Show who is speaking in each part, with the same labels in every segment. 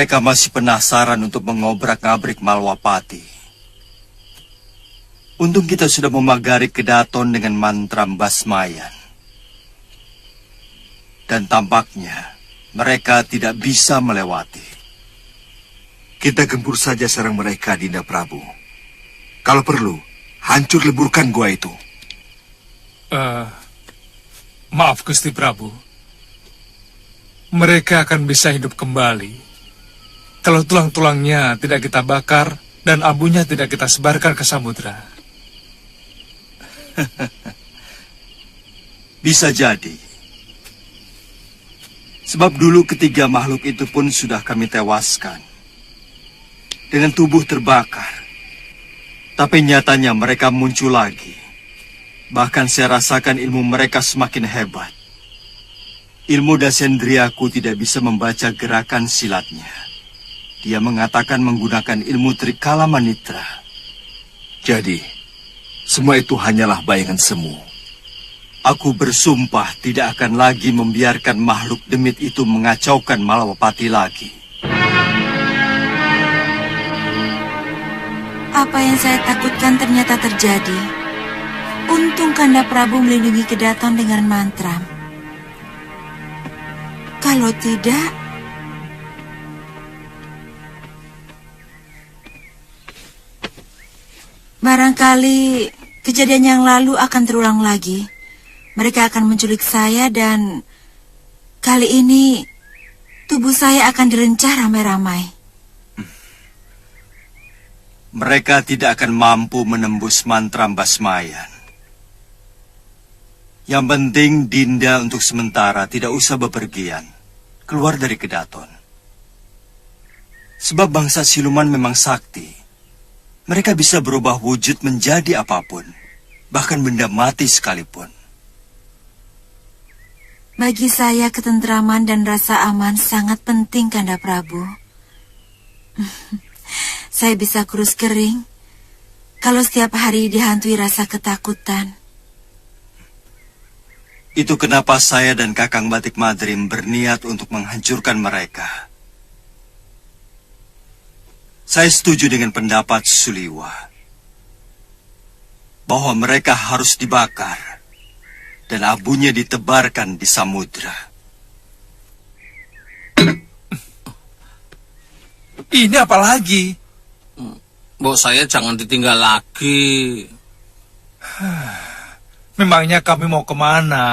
Speaker 1: Mereka masih penasaran untuk mengobrak-ngabrik Malwapati. Untung kita sudah memagari Kedaton dengan mantra Basmayan. Dan tampaknya mereka tidak bisa melewati.
Speaker 2: Kita gempur saja sarang mereka, Dinda Prabu. Kalau perlu, hancur leburkan gua itu.
Speaker 3: Maaf, Gusti Prabu. Mereka akan bisa hidup kembali kalau tulang-tulangnya tidak kita bakar dan abunya tidak kita sebarkan ke samudra.
Speaker 1: Bisa jadi. Sebab dulu ketiga makhluk itu pun sudah kami tewaskan dengan tubuh terbakar. Tapi nyatanya mereka muncul lagi. Bahkan saya rasakan ilmu mereka semakin hebat. Ilmu Dasendriaku tidak bisa membaca gerakan silatnya. Dia mengatakan menggunakan ilmu Trikala Manitra.
Speaker 2: Jadi, semua itu hanyalah bayangan semu.
Speaker 1: Aku bersumpah tidak akan lagi membiarkan makhluk demit itu mengacaukan Malwapati lagi.
Speaker 4: Apa yang saya takutkan ternyata terjadi. Untung Kanda Prabu melindungi Kedaton dengan mantra. Kalau tidak, barangkali kejadian yang lalu akan terulang lagi. Mereka akan menculik saya dan kali ini tubuh saya akan direncah ramai-ramai.
Speaker 1: Mereka tidak akan mampu menembus mantra Basmayan. Yang penting Dinda untuk sementara tidak usah bepergian, keluar dari Kedaton. Sebab bangsa siluman memang sakti. Mereka bisa berubah wujud menjadi apapun, bahkan benda mati sekalipun.
Speaker 4: Bagi saya ketentraman dan rasa aman sangat penting, Kanda Prabu. Saya bisa kurus kering kalau setiap hari dihantui rasa ketakutan.
Speaker 1: Itu kenapa saya dan Kakang Batik Madrim berniat untuk menghancurkan mereka. Saya setuju dengan pendapat Suliwa bahwa mereka harus dibakar dan abunya ditebarkan di samudra.
Speaker 3: Ini apa lagi?
Speaker 5: Mbok saya jangan ditinggal lagi.
Speaker 3: Memangnya kami mau kemana?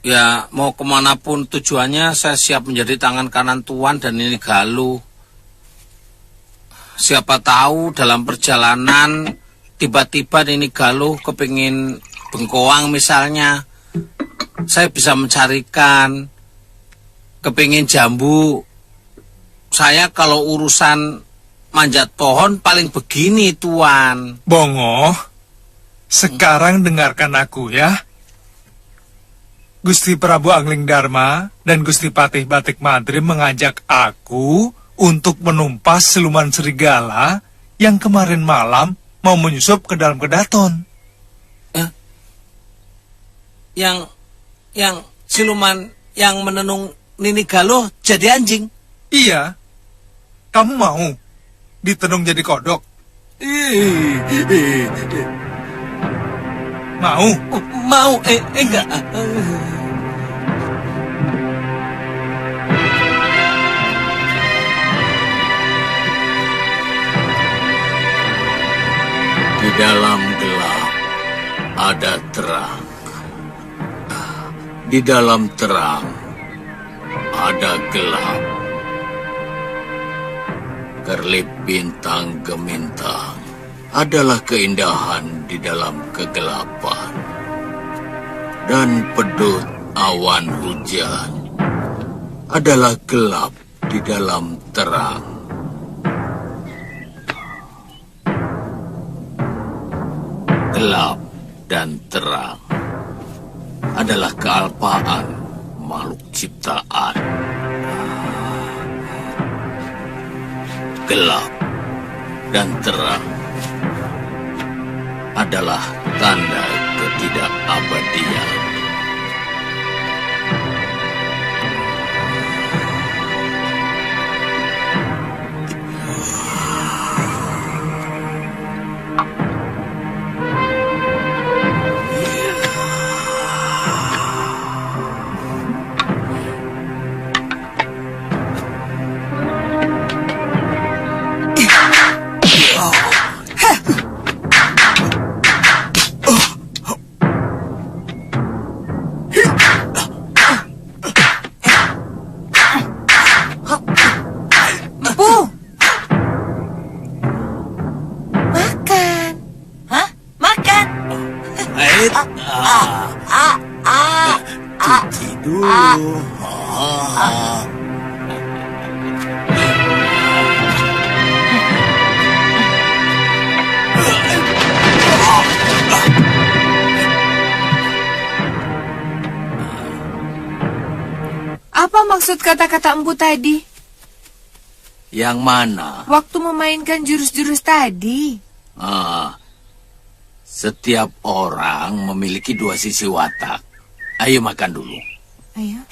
Speaker 5: Ya, mau kemanapun tujuannya, saya siap menjadi tangan kanan Tuan dan ini Galuh. Siapa tahu dalam perjalanan, tiba-tiba ini Galuh kepingin bengkoang misalnya. Saya bisa mencarikan, kepingin jambu. Saya kalau urusan manjat pohon paling begini, Tuan.
Speaker 3: Bongo, sekarang dengarkan aku ya. Gusti Prabu Angling Dharma dan Gusti Patih Batik Madrim mengajak aku untuk menumpas siluman serigala yang kemarin malam mau menyusup ke dalam Kedaton.
Speaker 5: Yang siluman yang menenung Nini Galuh jadi anjing?
Speaker 3: Iya. Kamu mau ditenung jadi kodok? Mau?
Speaker 5: Mau, enggak.
Speaker 6: Di dalam gelap ada terang. Di dalam terang ada gelap. Kerlip bintang gemintang adalah keindahan di dalam kegelapan. Dan pedut awan hujan adalah gelap di dalam terang. Gelap dan terang adalah kealpaan makhluk ciptaan. Gelap dan terang adalah tanda ketidakabadian.
Speaker 7: maksud kata-kata Empu tadi?
Speaker 6: Yang mana?
Speaker 7: Waktu memainkan jurus-jurus tadi.
Speaker 6: Setiap orang memiliki dua sisi watak. Ayo makan dulu.
Speaker 7: Ayo.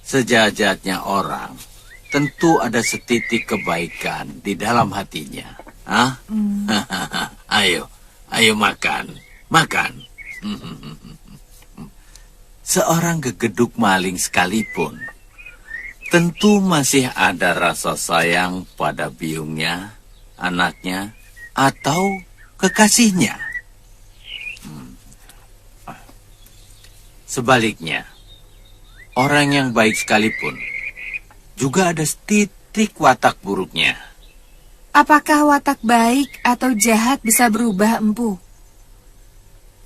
Speaker 6: Sejajatnya orang tentu ada setitik kebaikan di dalam hatinya. Ayo makan. Seorang gegeduk maling sekalipun tentu masih ada rasa sayang pada biungnya, anaknya, atau kekasihnya. Sebaliknya, orang yang baik sekalipun juga ada titik watak buruknya.
Speaker 7: Apakah watak baik atau jahat bisa berubah, Empu?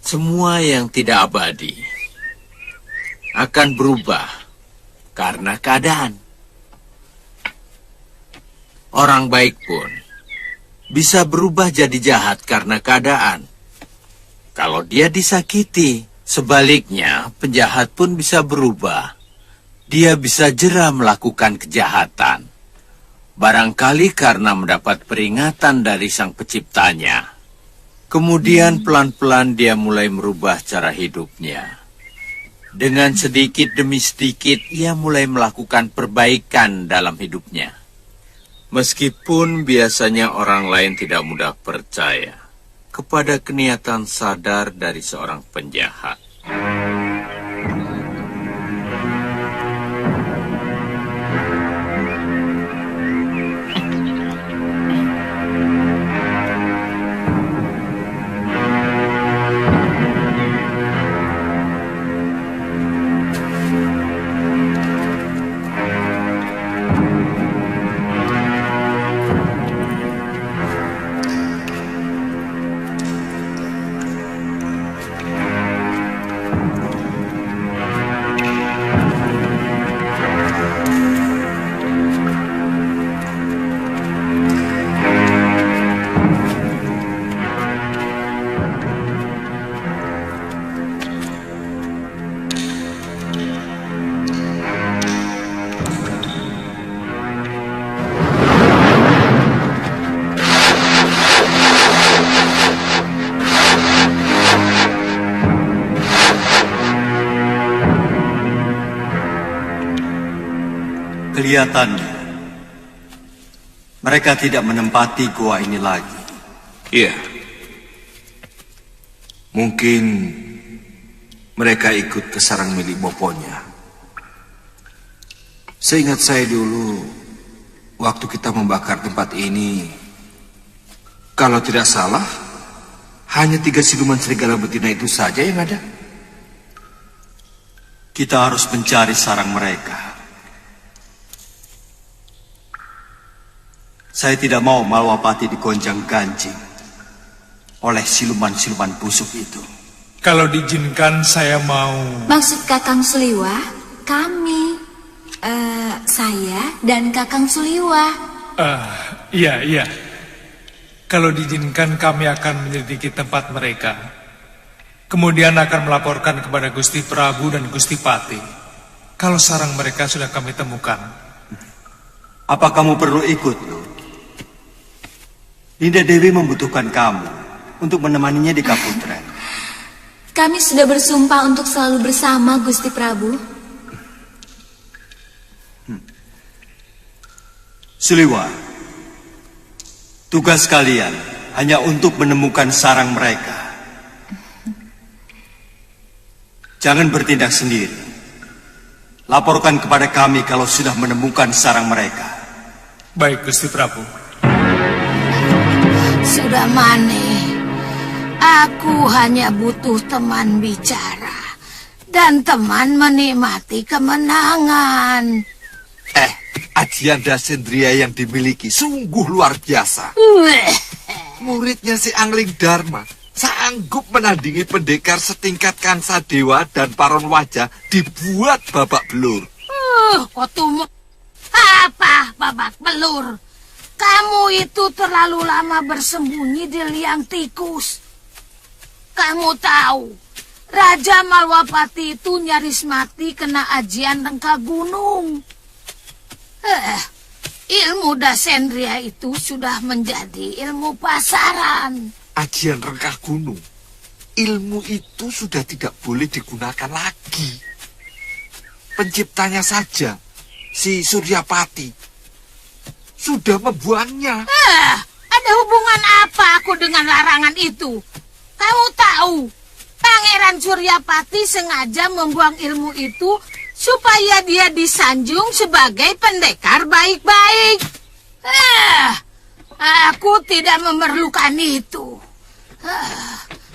Speaker 6: Semua yang tidak abadi akan berubah karena keadaan. Orang baik pun bisa berubah jadi jahat karena keadaan. Kalau dia disakiti, sebaliknya penjahat pun bisa berubah. Dia bisa jera melakukan kejahatan. Barangkali karena mendapat peringatan dari sang penciptanya. Kemudian pelan-pelan dia mulai merubah cara hidupnya. Dengan sedikit demi sedikit ia mulai melakukan perbaikan dalam hidupnya. Meskipun biasanya orang lain tidak mudah percaya kepada keniatan sadar dari seorang penjahat.
Speaker 1: Kelihatannya mereka tidak menempati gua ini lagi.
Speaker 2: Iya. Mungkin mereka ikut ke sarang milik boponya. Seingat saya dulu, waktu kita membakar tempat ini, kalau tidak salah, hanya 3 siluman serigala betina itu saja yang ada.
Speaker 1: Kita harus mencari sarang mereka. Saya tidak mau Malwapati digonjang ganjing oleh siluman-siluman busuk itu.
Speaker 3: Kalau diizinkan saya mau...
Speaker 4: Maksud Kakang Suliwa, kami, saya dan Kakang Suliwa.
Speaker 3: Iya. Kalau diizinkan kami akan menyelidiki tempat mereka. Kemudian akan melaporkan kepada Gusti Prabu dan Gusti Pati. Kalau sarang mereka sudah kami temukan.
Speaker 1: Apa kamu perlu ikut, Lur? Dinda Dewi membutuhkan kamu untuk menemaninya di Kaputren.
Speaker 4: Kami sudah bersumpah untuk selalu bersama, Gusti Prabu.
Speaker 1: Suliwa, tugas kalian hanya untuk menemukan sarang mereka. Jangan bertindak sendiri. Laporkan kepada kami kalau sudah menemukan sarang mereka.
Speaker 3: Baik, Gusti Prabu.
Speaker 8: Sudah maneh, aku hanya butuh teman bicara dan teman menikmati kemenangan.
Speaker 2: Ajian Dasendria yang dimiliki sungguh luar biasa. Muridnya si Angling Dharma sanggup menandingi pendekar setingkat Kansa Dewa dan Paron Wajah dibuat babak belur.
Speaker 8: Kotumu apa babak belur? Kamu itu terlalu lama bersembunyi di liang tikus. Kamu tahu, Raja Malwapati itu nyaris mati kena ajian rengka gunung. Ilmu Dasendria itu sudah menjadi ilmu pasaran.
Speaker 2: Ajian rengkah gunung. Ilmu itu sudah tidak boleh digunakan lagi. Penciptanya saja, si Suryapati, sudah membuangnya.
Speaker 8: Ada hubungan apa aku dengan larangan itu? Kamu tahu, Pangeran Suryapati sengaja membuang ilmu itu supaya dia disanjung sebagai pendekar baik-baik. Aku tidak memerlukan itu.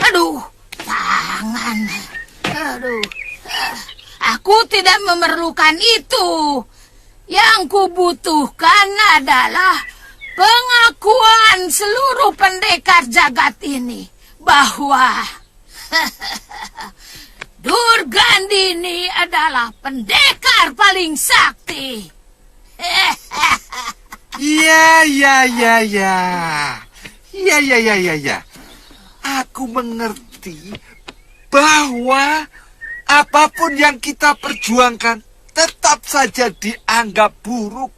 Speaker 8: Aduh, tangan. Aduh, aku tidak memerlukan itu. Yang kubutuhkan adalah pengakuan seluruh pendekar jagat ini bahwa Durgandini adalah pendekar paling sakti.
Speaker 2: Ya. Aku mengerti bahwa apapun yang kita perjuangkan tetap saja dianggap buruk.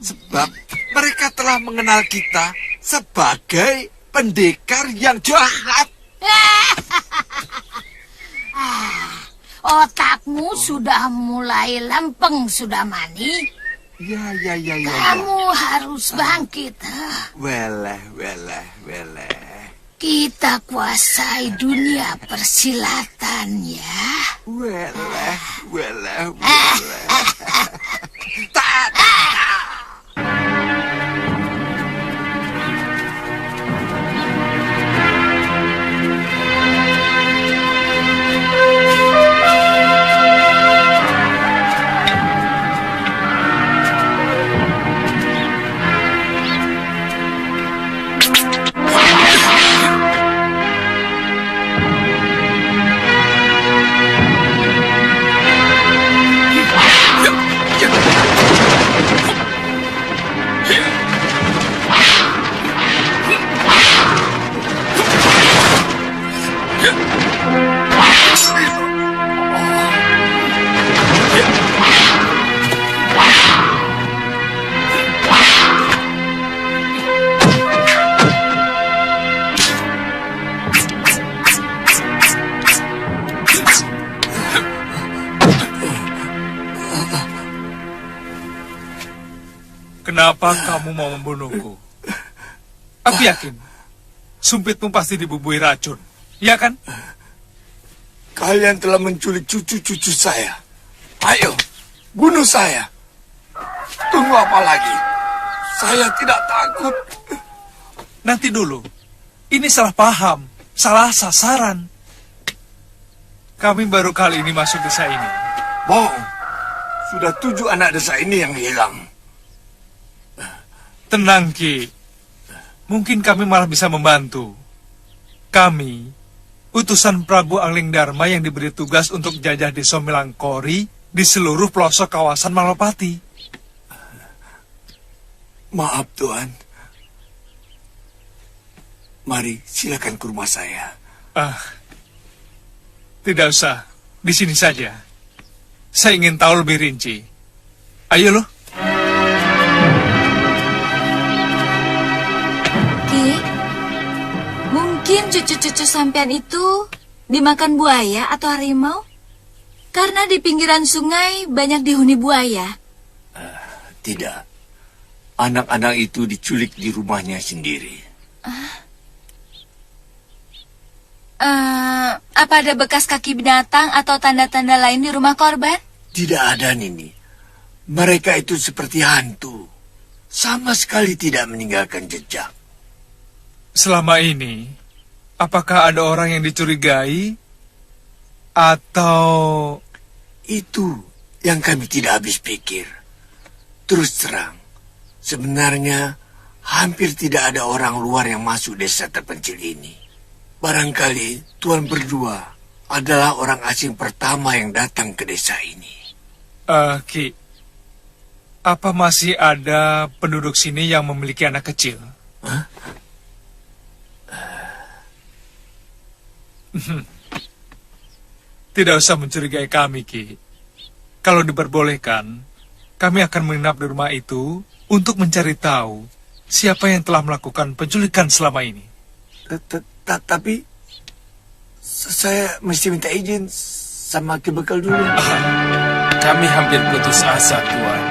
Speaker 2: Sebab mereka telah mengenal kita sebagai pendekar yang jahat.
Speaker 8: Otakmu sudah mulai lempeng, Sudamani.
Speaker 2: Ya.
Speaker 8: Kamu harus bangkit.
Speaker 2: Weleh.
Speaker 8: Kita kuasai dunia persilatan ya.
Speaker 2: Weleh.
Speaker 3: Kenapa kamu mau membunuhku? Aku yakin sumpitmu pasti dibubuhi racun, ya kan?
Speaker 9: Kalian telah menculik cucu-cucu saya. Ayo, bunuh saya. Tunggu apa lagi? Saya tidak takut.
Speaker 3: Nanti dulu. Ini salah paham, salah sasaran. Kami baru kali ini masuk desa ini.
Speaker 9: Bohong. Sudah 7 anak desa ini yang hilang.
Speaker 3: Tenang, Ki. Mungkin kami malah bisa membantu. Kami, utusan Prabu Angling Dharma yang diberi tugas untuk jajah desa Milangkori di seluruh pelosok kawasan Malwapati.
Speaker 9: Maaf, Tuan. Mari, silakan ke rumah saya.
Speaker 3: Tidak usah. Di sini saja. Saya ingin tahu lebih rinci. Ayo loh.
Speaker 4: Mungkin cucu-cucu sampean itu dimakan buaya atau harimau? Karena di pinggiran sungai banyak dihuni buaya.
Speaker 9: Tidak. Anak-anak itu diculik di rumahnya sendiri.
Speaker 4: Apa ada bekas kaki binatang atau tanda-tanda lain di rumah korban?
Speaker 9: Tidak ada, Nini. Mereka itu seperti hantu. Sama sekali tidak meninggalkan jejak.
Speaker 3: Selama ini, apakah ada orang yang dicurigai? Atau...
Speaker 9: Itu yang kami tidak habis pikir. Terus terang, sebenarnya hampir tidak ada orang luar yang masuk desa terpencil ini. Barangkali Tuan berdua adalah orang asing pertama yang datang ke desa ini.
Speaker 3: Ki, apa masih ada penduduk sini yang memiliki anak kecil?
Speaker 9: Hah?
Speaker 3: Tidak usah mencurigai kami, Ki. Kalau diperbolehkan, kami akan menginap di rumah itu untuk mencari tahu siapa yang telah melakukan penculikan selama ini.
Speaker 9: Tapi saya mesti minta izin sama Ki Bekal dulu.
Speaker 10: Kami hampir putus asa, Tuan.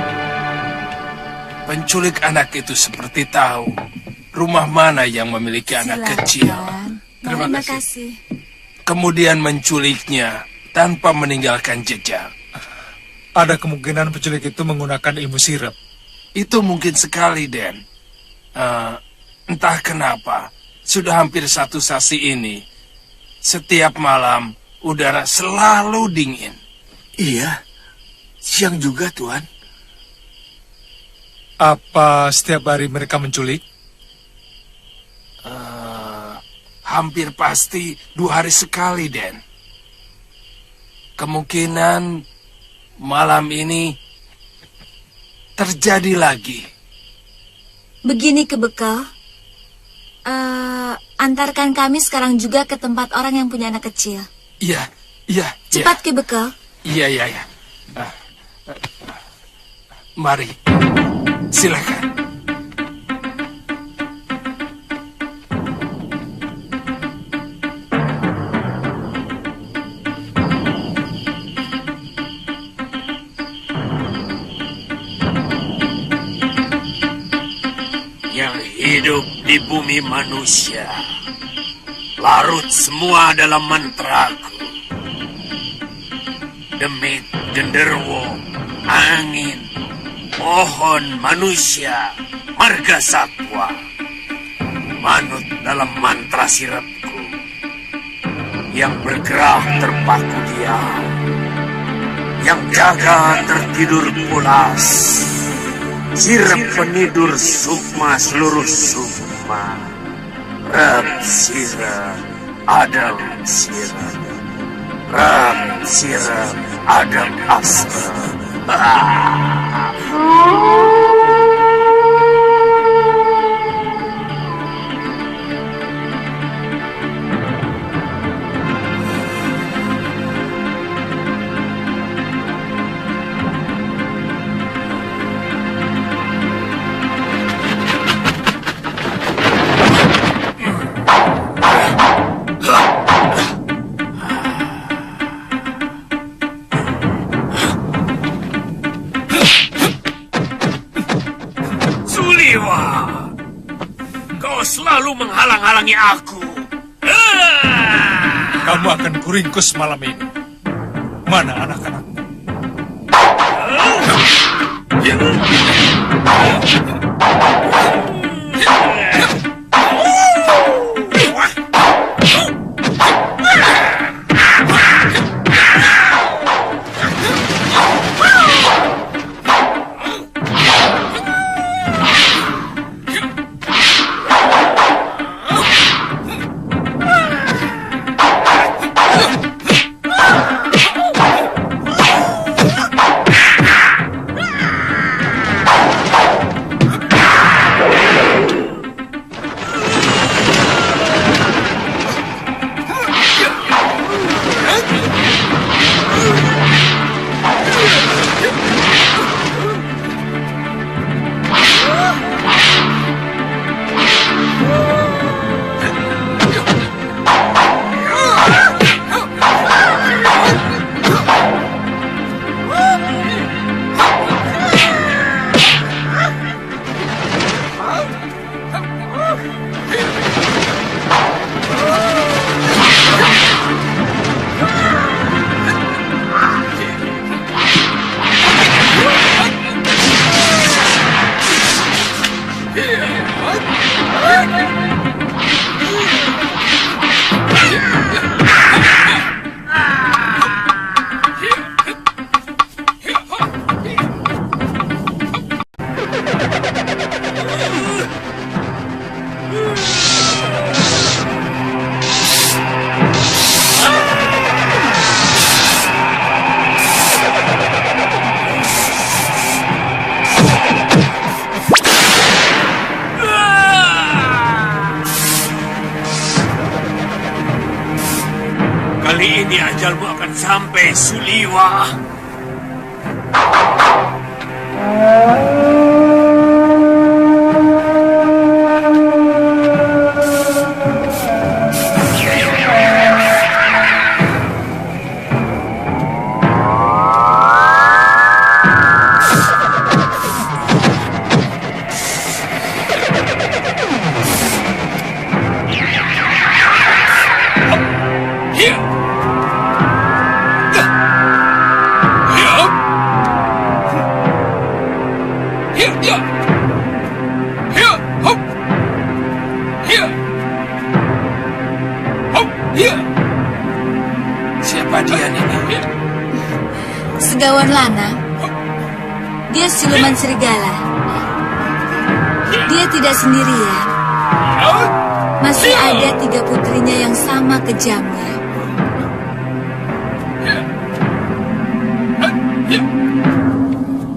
Speaker 10: Penculik anak itu seperti tahu rumah mana yang memiliki anak kecil.
Speaker 3: Terima kasih.
Speaker 10: Kemudian menculiknya tanpa meninggalkan jejak.
Speaker 3: Ada kemungkinan penculik itu menggunakan ilmu sirap.
Speaker 10: Itu mungkin sekali, Den. Entah kenapa, sudah hampir 1 sasi ini, setiap malam udara selalu dingin.
Speaker 9: Iya, siang juga, Tuan.
Speaker 3: Apa setiap hari mereka menculik?
Speaker 10: Hampir pasti 2 hari sekali, Den. Kemungkinan malam ini terjadi lagi.
Speaker 4: Begini Ki Bekal, antarkan kami sekarang juga ke tempat orang yang punya anak kecil.
Speaker 10: Iya.
Speaker 4: Cepat Ki Bekal.
Speaker 10: Iya. Mari, silakan.
Speaker 6: Hidup di bumi manusia, larut semua dalam mantraku. Demit, genderwo, angin, pohon, manusia, marga satwa, manut dalam mantra sirapku. Yang bergerak terpaku diam, yang jaga tertidur pulas. Sirap penidur sukma seluruh sukma. Rab sirap, adam sirap. Rab sirap, adam asra. Selalu menghalang-halangi aku.
Speaker 3: Kamu akan kuringkus malam ini. Mana anak-anakmu?
Speaker 6: Kali ini ajalmu akan sampai Suliwa.
Speaker 10: Siapa dia, Nini?
Speaker 4: Segawan Lana. Dia siluman serigala. Dia tidak sendirian. Masih ada 3 putrinya yang sama kejamnya.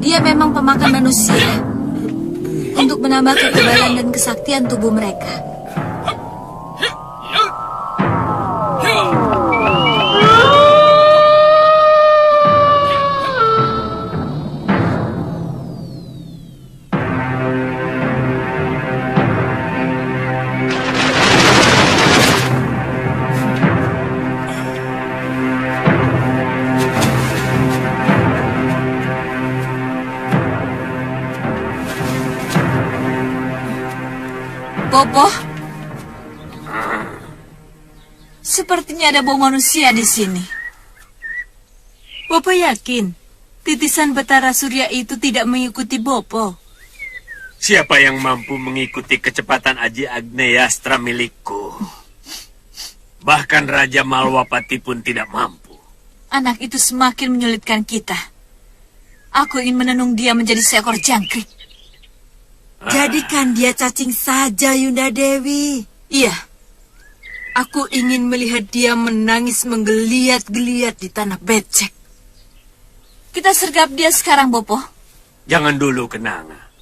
Speaker 4: Dia memang pemakan manusia untuk menambah kekebalan dan kesaktian tubuh mereka. Bopo, sepertinya ada bau manusia di sini.
Speaker 7: Bopo yakin titisan Betara Surya itu tidak mengikuti Bopo?
Speaker 6: Siapa yang mampu mengikuti kecepatan Aji Agneyastra milikku? Bahkan Raja Malwapati pun tidak mampu.
Speaker 4: Anak itu semakin menyulitkan kita. Aku ingin menenung dia menjadi seekor jangkrik.
Speaker 11: Jadikan dia cacing saja, Yunda Dewi.
Speaker 7: Iya. Aku ingin melihat dia menangis menggeliat-geliat di tanah becek.
Speaker 4: Kita sergap dia sekarang, Bopo.
Speaker 6: Jangan dulu, Kenanga.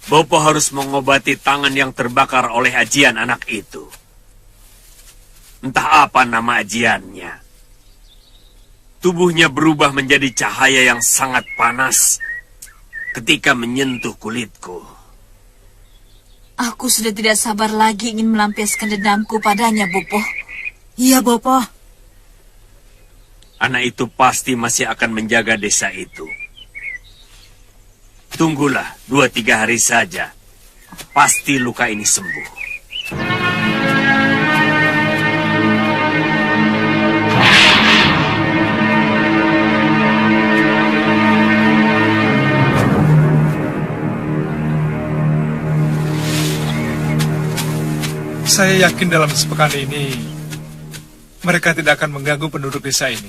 Speaker 6: Bopo harus mengobati tangan yang terbakar oleh ajian anak itu. Entah apa nama ajiannya. Tubuhnya berubah menjadi cahaya yang sangat panas ketika menyentuh kulitku.
Speaker 4: Aku sudah tidak sabar lagi ingin melampiaskan dendamku padanya, Bopo.
Speaker 11: Iya, Bopo.
Speaker 6: Anak itu pasti masih akan menjaga desa itu. Tunggulah 2-3 hari saja. Pasti luka ini sembuh.
Speaker 3: Saya yakin dalam sepekan ini mereka tidak akan mengganggu penduduk desa ini.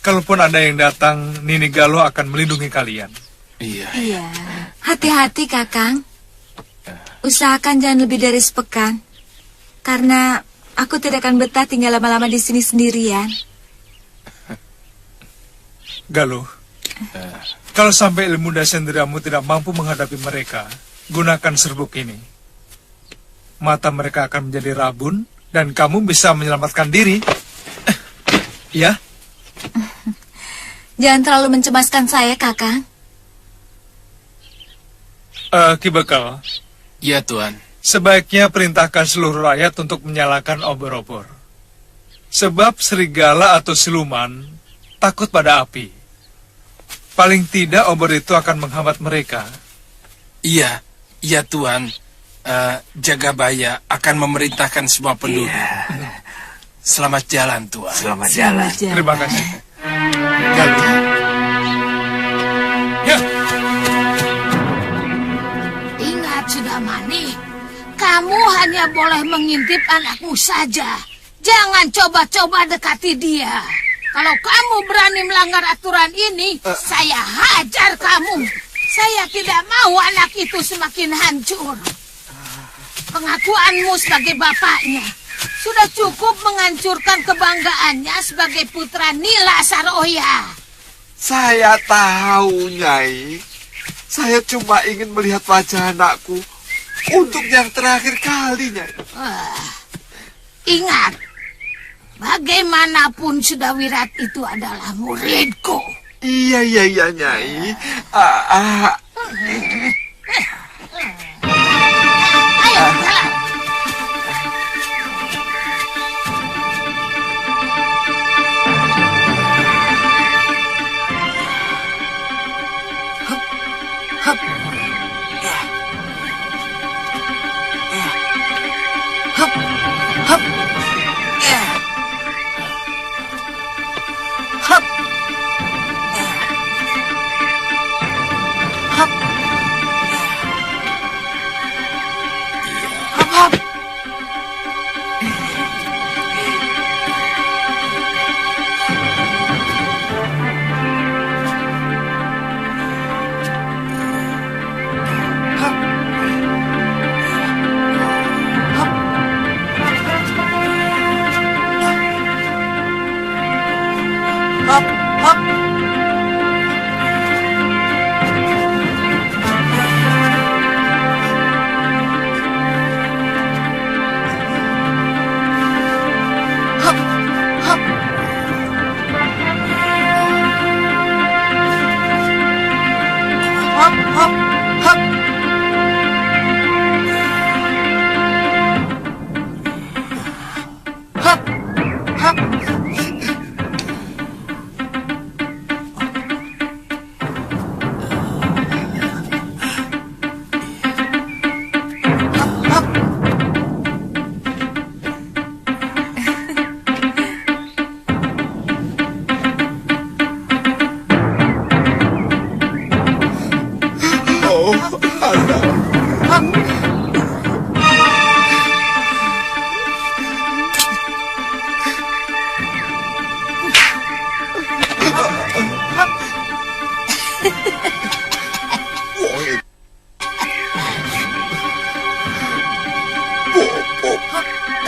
Speaker 3: Kalaupun ada yang datang, Nini Galuh akan melindungi kalian.
Speaker 7: Iya.
Speaker 4: Hati-hati, Kakang. Usahakan jangan lebih dari sepekan. Karena aku tidak akan betah tinggal lama-lama di sini sendirian.
Speaker 3: Galuh, kalau sampai ilmu dasendriamu tidak mampu menghadapi mereka, gunakan serbuk ini. Mata mereka akan menjadi rabun, dan kamu bisa menyelamatkan diri. Ya?
Speaker 4: Jangan terlalu mencemaskan saya, Kakang.
Speaker 3: Ki Bekal.
Speaker 10: Ya, Tuan.
Speaker 3: Sebaiknya perintahkan seluruh rakyat untuk menyalakan obor-obor. Sebab serigala atau siluman takut pada api. Paling tidak obor itu akan menghambat mereka.
Speaker 10: Iya, Tuan. Jagabaya akan memerintahkan semua penduduk. Selamat jalan, Tuan.
Speaker 6: Selamat jalan.
Speaker 3: Terima kasih.
Speaker 8: Ya. Ingat, Sudamani, kamu hanya boleh mengintip anakmu saja. Jangan coba-coba dekati dia. Kalau kamu berani melanggar aturan ini, saya hajar kamu. Saya tidak mau anak itu semakin hancur. Pengakuanmu sebagai bapaknya sudah cukup menghancurkan kebanggaannya sebagai putra Nila Saroya.
Speaker 2: Saya tahu, Nyai. Saya cuma ingin melihat wajah anakku untuk yang terakhir kali, Nyai.
Speaker 8: Ingat, Bagaimanapun sudah Wirat itu adalah muridku.
Speaker 2: Iya, Nyai.
Speaker 8: Ayo, jalan.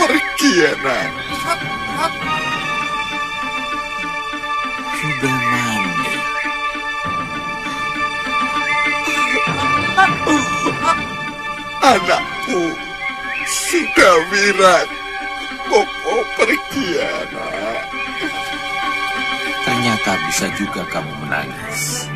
Speaker 2: Pergi, Nak.
Speaker 6: Sudah mandi.
Speaker 2: Anakku sudah Wirat. Bopo pergi, Anak.
Speaker 6: Ternyata bisa juga kamu menangis.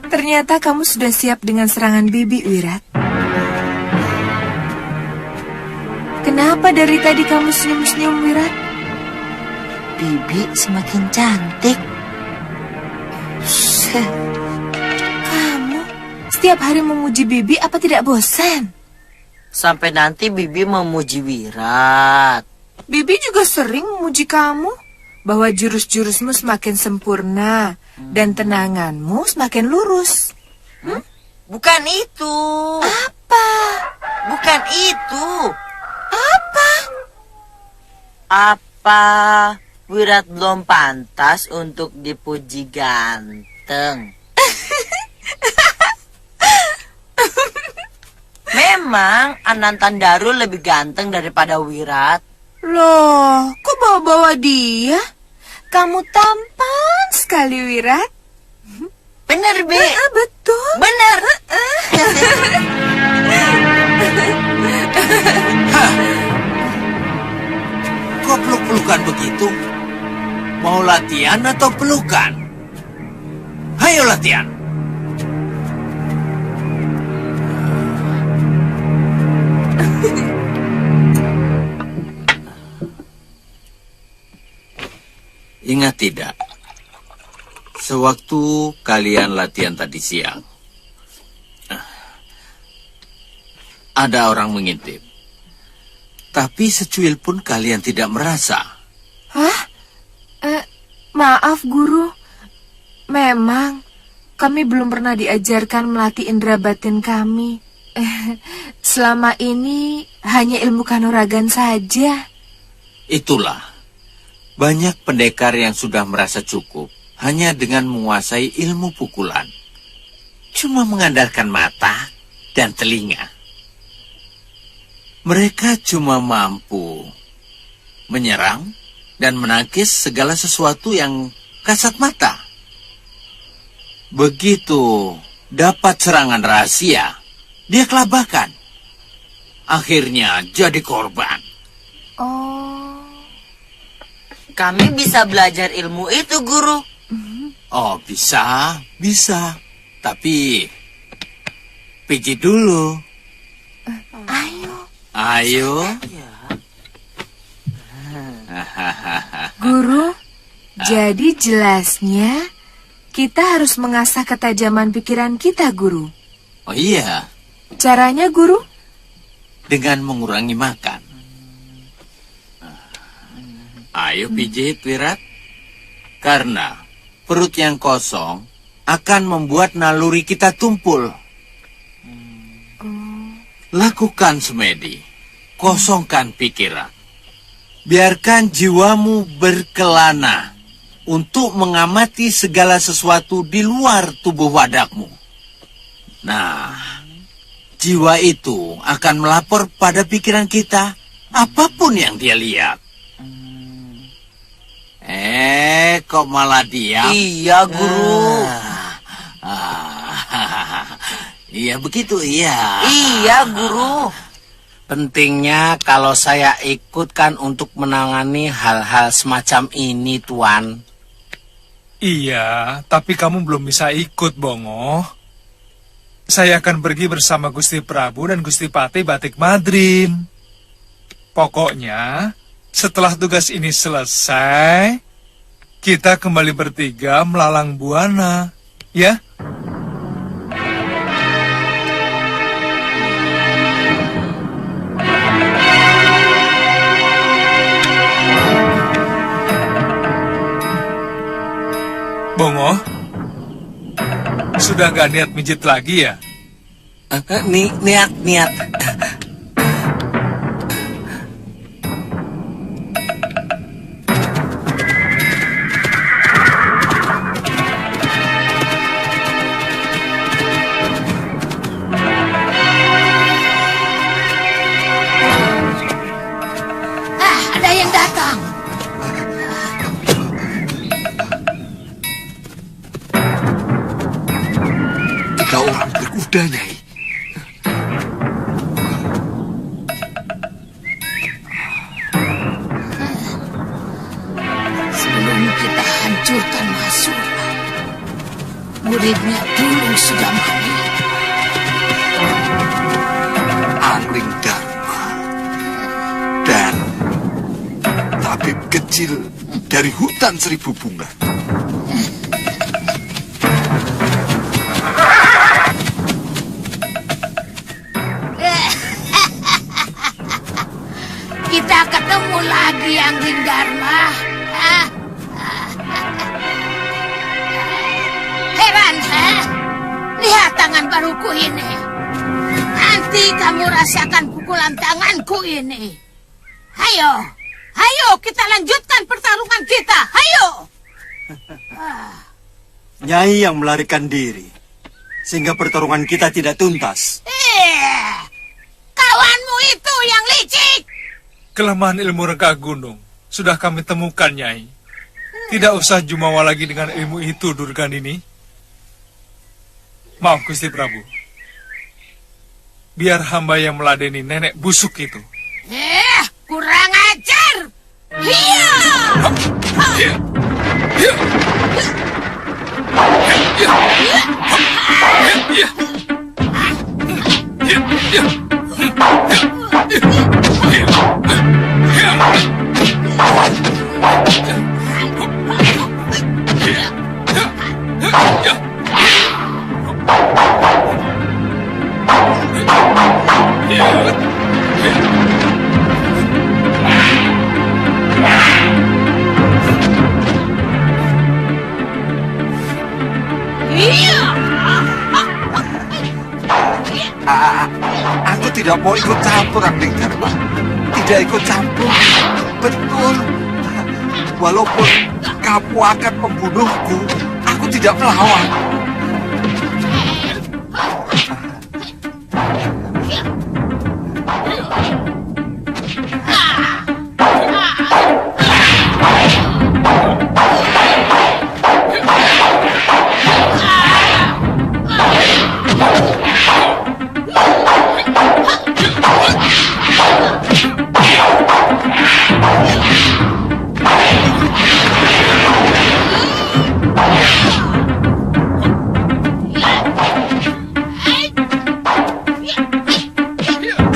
Speaker 7: Ternyata kamu sudah siap dengan serangan Bibi, Wirat. Kenapa dari tadi kamu senyum-senyum, Wirat?
Speaker 4: Bibi semakin cantik.
Speaker 7: Kamu setiap hari memuji Bibi, apa tidak bosan?
Speaker 12: Sampai nanti Bibi memuji Wirat.
Speaker 7: Bibi juga sering memuji kamu, bahwa jurus-jurusmu semakin sempurna dan tenanganmu semakin lurus.
Speaker 12: Bukan itu.
Speaker 7: Apa?
Speaker 12: Bukan itu.
Speaker 7: Apa?
Speaker 12: Apa Wirat belum pantas untuk dipuji ganteng? Memang Anantandaru lebih ganteng daripada Wirat.
Speaker 7: Loh, kok bawa-bawa dia? Kamu tampan sekali, Wirat.
Speaker 12: Bener, Be.
Speaker 7: Betul.
Speaker 12: Bener.
Speaker 6: Kok peluk-pelukan begitu? Mau latihan atau pelukan? Hayo latihan. Ingat tidak? Sewaktu kalian latihan tadi siang, ada orang mengintip. Tapi secuil pun kalian tidak merasa.
Speaker 7: Hah? Maaf, Guru. Memang, kami belum pernah diajarkan melatih indera batin kami. Selama ini hanya ilmu kanuragan saja.
Speaker 6: Itulah, banyak pendekar yang sudah merasa cukup hanya dengan menguasai ilmu pukulan. Cuma mengandalkan mata dan telinga. Mereka cuma mampu menyerang dan menangkis segala sesuatu yang kasat mata. Begitu dapat serangan rahasia, dia kelabakan. Akhirnya jadi korban.
Speaker 7: Oh.
Speaker 12: Kami bisa belajar ilmu itu, Guru.
Speaker 6: Oh, bisa. Tapi pijit dulu. Ayo.
Speaker 7: Guru, jadi jelasnya kita harus mengasah ketajaman pikiran kita, Guru.
Speaker 6: Oh iya,
Speaker 7: Caranya, Guru?
Speaker 6: dengan mengurangi makan. Ayo pijit, Wirat. Karena perut yang kosong akan membuat naluri kita tumpul. Lakukan semedi. Kosongkan pikiran. Biarkan jiwamu berkelana untuk mengamati segala sesuatu di luar tubuh wadakmu. Nah, jiwa itu akan melapor pada pikiran kita apapun yang dia lihat. Kok malah diam?
Speaker 12: Iya, Guru.
Speaker 6: Iya begitu, iya.
Speaker 12: Iya, Guru.
Speaker 5: Pentingnya kalau saya ikutkan untuk menangani hal-hal semacam ini, Tuan.
Speaker 3: Iya, tapi kamu belum bisa ikut, Bongo. Saya akan pergi bersama Gusti Prabu dan Gusti Pati Batik Madrin. Pokoknya, setelah tugas ini selesai, kita kembali bertiga melalang buana, ya? Bongo, sudah gak niat mijit lagi ya?
Speaker 6: Niat.
Speaker 8: Ada yang datang.
Speaker 2: Tiga orang berkuda, Nyai.
Speaker 8: Sebelum kita hancurkan Masura, muridnya dulu sudah mati.
Speaker 2: Angling Dharma dan tabib kecil dari hutan seribu bunga.
Speaker 8: Kita ketemu lagi, Angling Dharma. Heran, lihat tangan baruku ini. Nanti kamu rasakan pukulan tanganku ini. Ayo, kita lanjutkan pertarungan kita. Ayo.
Speaker 1: Nyai yang melarikan diri, sehingga pertarungan kita tidak tuntas.
Speaker 8: Kawanmu itu yang licik.
Speaker 3: Kelemahan ilmu rengka gunung sudah kami temukan, Nyai. Tidak usah jumawa lagi dengan ilmu itu, Durganini. Maaf, Gusti Prabu. Biar hamba yang meladeni nenek busuk itu.
Speaker 8: Kurang ajar. Iya.
Speaker 2: mau ikut campur, Angling Dharma. Tidak ikut campur. Betul. Walaupun kamu akan membunuhku, aku tidak melawan.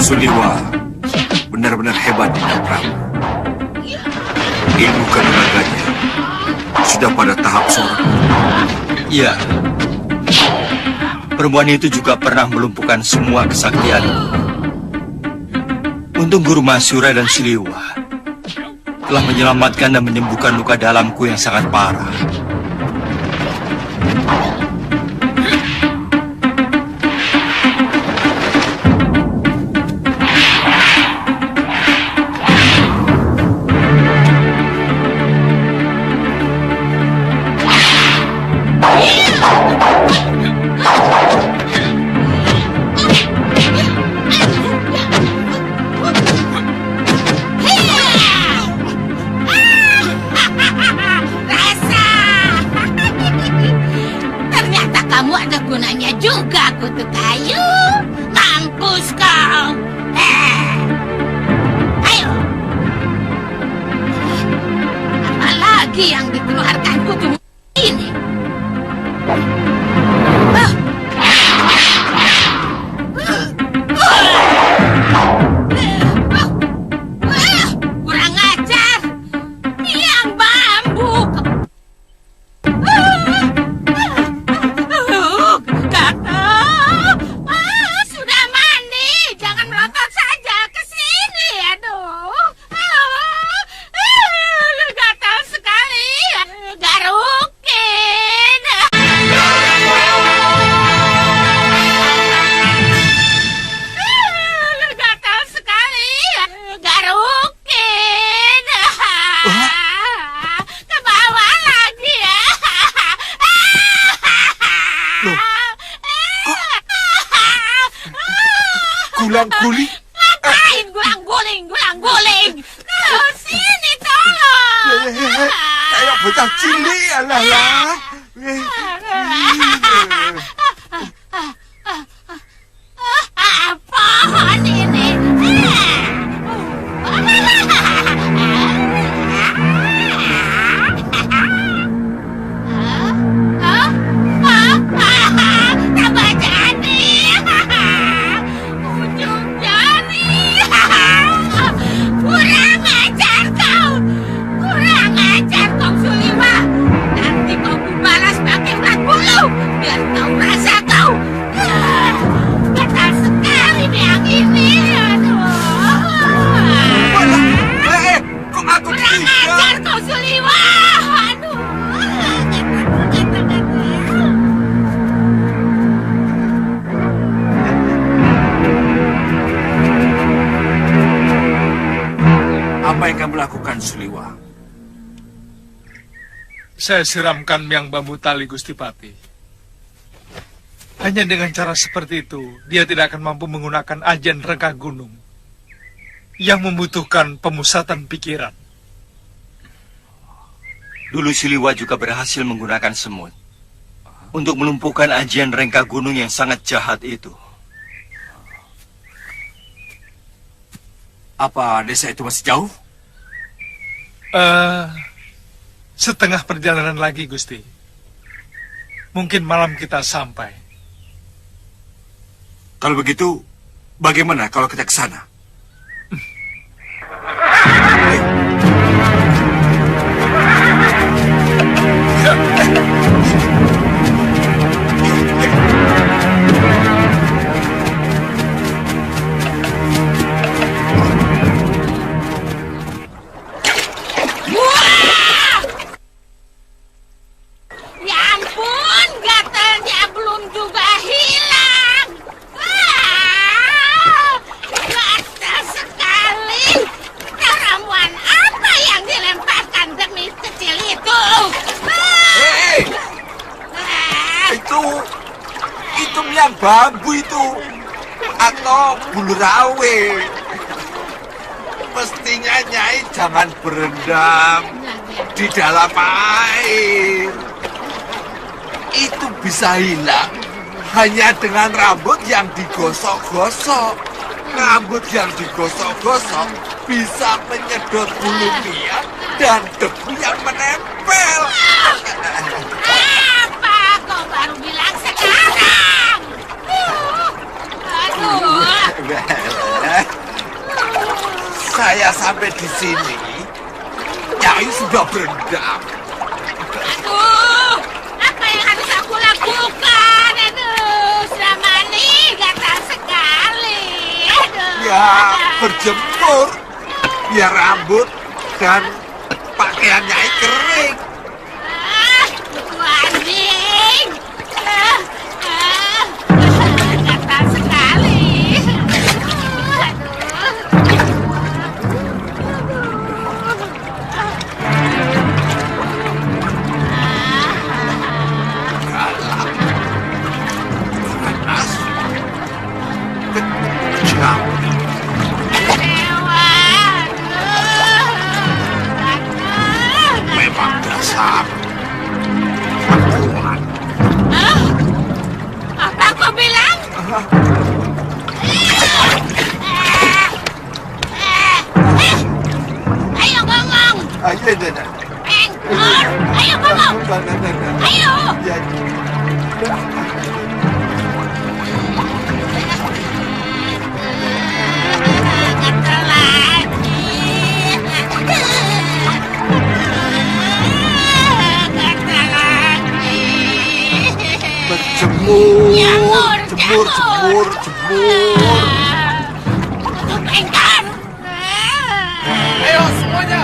Speaker 9: Suliwa benar-benar hebat, Dinda Prabu. Ilmu kanuraganya sudah pada tahap sorak.
Speaker 1: Iya. Perempuan itu juga pernah melumpuhkan semua kesaktian. Untung Guru Masura dan Siliwa telah menyelamatkan dan menyembuhkan luka dalamku yang sangat parah.
Speaker 2: Gulang-guling?
Speaker 8: Ngapain gulang-guling? Sini tolong.
Speaker 2: Kayak bocah cilik, alah.
Speaker 8: Pohon ini. Tambah jadi. Ujung jari. Kurang ajar kau. Kurang ajar kau, Suliwa. Nanti kau kubalas pakai ulat bulu. Biar kau rasa kau. Gatal sekali nih yang ini.
Speaker 2: Kok aku
Speaker 8: kurang ajar kau, Suliwa. Aduh.
Speaker 9: Apa yang kamu lakukan, Suliwa?
Speaker 3: Saya siramkan Miang Bambu Tali, Gusti Pati. Hanya dengan cara seperti itu, dia tidak akan mampu menggunakan ajen rengkah gunung yang membutuhkan pemusatan pikiran.
Speaker 1: Dulu Siliwa juga berhasil menggunakan semut untuk melumpuhkan ajian rengkah gunung yang sangat jahat itu.
Speaker 9: Apa desa itu masih jauh?
Speaker 3: Setengah perjalanan lagi, Gusti. Mungkin malam kita sampai.
Speaker 9: Kalau begitu, bagaimana kalau kita ke sana?
Speaker 8: Ya ampun, gatalnya belum juga hilang.
Speaker 2: bambu itu atau bulu rawe. Mestinya Nyai jangan berendam di dalam air. Itu bisa hilang hanya dengan rambut yang digosok-gosok. Rambut yang digosok-gosok bisa menyedot bulu pian dan debu yang menempel.
Speaker 8: Apa kau baru bilang sekarang? Aduh.
Speaker 2: Saya sampai di sini, Nyai sudah berendam.
Speaker 8: Aduh, apa yang harus aku lakukan? Aduh, selama ini gatal sekali. Aduh.
Speaker 2: Ya, berjemur biar rambut dan pakaian Nyai kering.
Speaker 8: Buku anjing. Gatal sekali.
Speaker 2: Memang dasar.
Speaker 8: Apa kau bilang? Ayo ngomong.
Speaker 2: Ayo, Nana.
Speaker 8: Engkor, ayo ngomong. Ayo. Gatal lagi. Gatal lagi.
Speaker 2: Berjemur, jemur.
Speaker 8: Tutup engkar.
Speaker 10: Ayo semuanya,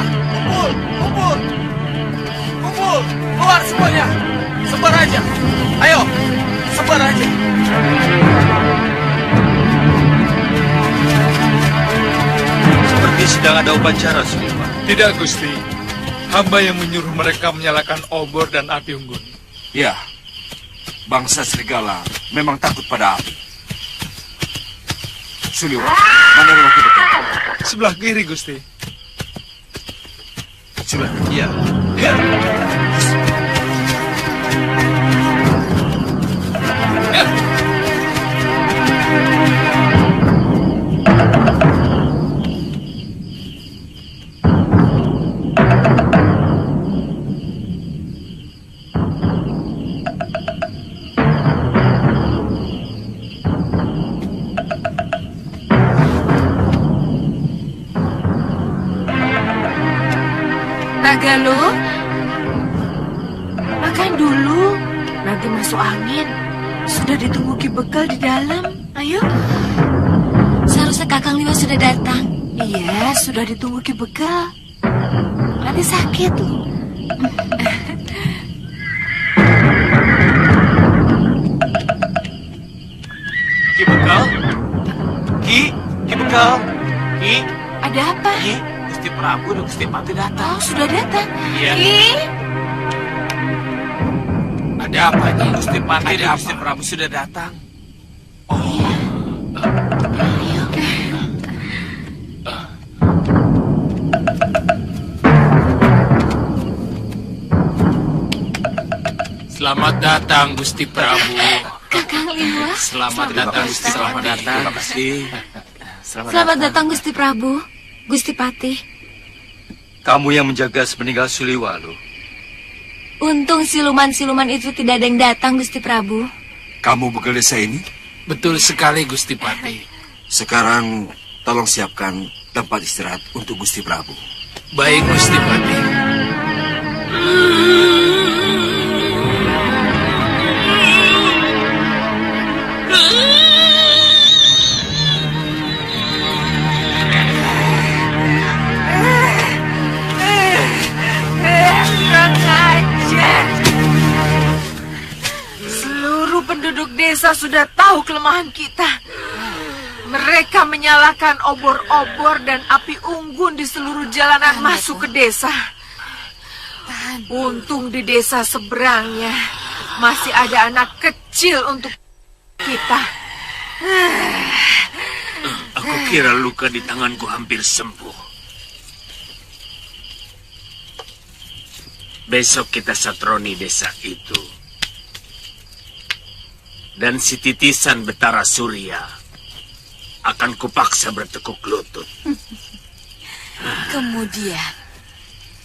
Speaker 10: kumpul, keluar semuanya, sebar aja. Ayo, sebar aja.
Speaker 1: Seperti sedang ada upacara, Suliman.
Speaker 3: Tidak, Gusti. Hamba yang menyuruh mereka menyalakan obor dan api unggun.
Speaker 2: Ya, bangsa serigala memang takut pada api. Suliwan, mana rumah kita?
Speaker 3: Sebelah kiri, Gusti.
Speaker 1: Sudah, iya.
Speaker 7: Nagaluh, makan dulu. Nanti masuk angin. Sudah ditunggu Ki Bekal di dalam. Ayo.
Speaker 4: Seharusnya Kakang Liwa sudah datang.
Speaker 7: Iya, sudah ditunggu Ki Bekal. Nanti sakit loh.
Speaker 6: Ki Bekal? Ki Bekal? Ki?
Speaker 7: Ada apa?
Speaker 6: Ki? Gusti Prabu dan Gusti Pati datang.
Speaker 7: Oh, sudah datang.
Speaker 6: Iya. Ada apa nih? Gusti Pati dan Gusti Prabu sudah datang.
Speaker 10: Selamat datang Gusti Prabu.
Speaker 4: Kakang Liwa.
Speaker 10: Selamat datang Gusti. Selamat datang Gusti.
Speaker 4: Selamat datang Gusti Prabu, Gusti Patih.
Speaker 1: Kamu yang menjaga sepeninggal Suliwalu.
Speaker 4: Untung siluman-siluman itu tidak ada yang datang, Gusti Prabu.
Speaker 13: Kamu begal desa ini?
Speaker 10: Betul sekali Gusti Patih.
Speaker 13: Sekarang tolong siapkan tempat istirahat untuk Gusti Prabu.
Speaker 10: Baik Gusti Patih.
Speaker 7: Seluruh penduduk desa sudah tahu kelemahan kita. Mereka menyalakan obor-obor dan api unggun di seluruh jalanan masuk ke desa. Untung di desa seberangnya masih ada anak kecil untuk kita.
Speaker 14: Aku kira luka di tanganku hampir sembuh. Besok kita satroni desa itu. Dan si titisan Betara Surya akan kupaksa bertekuk lutut.
Speaker 15: Kemudian,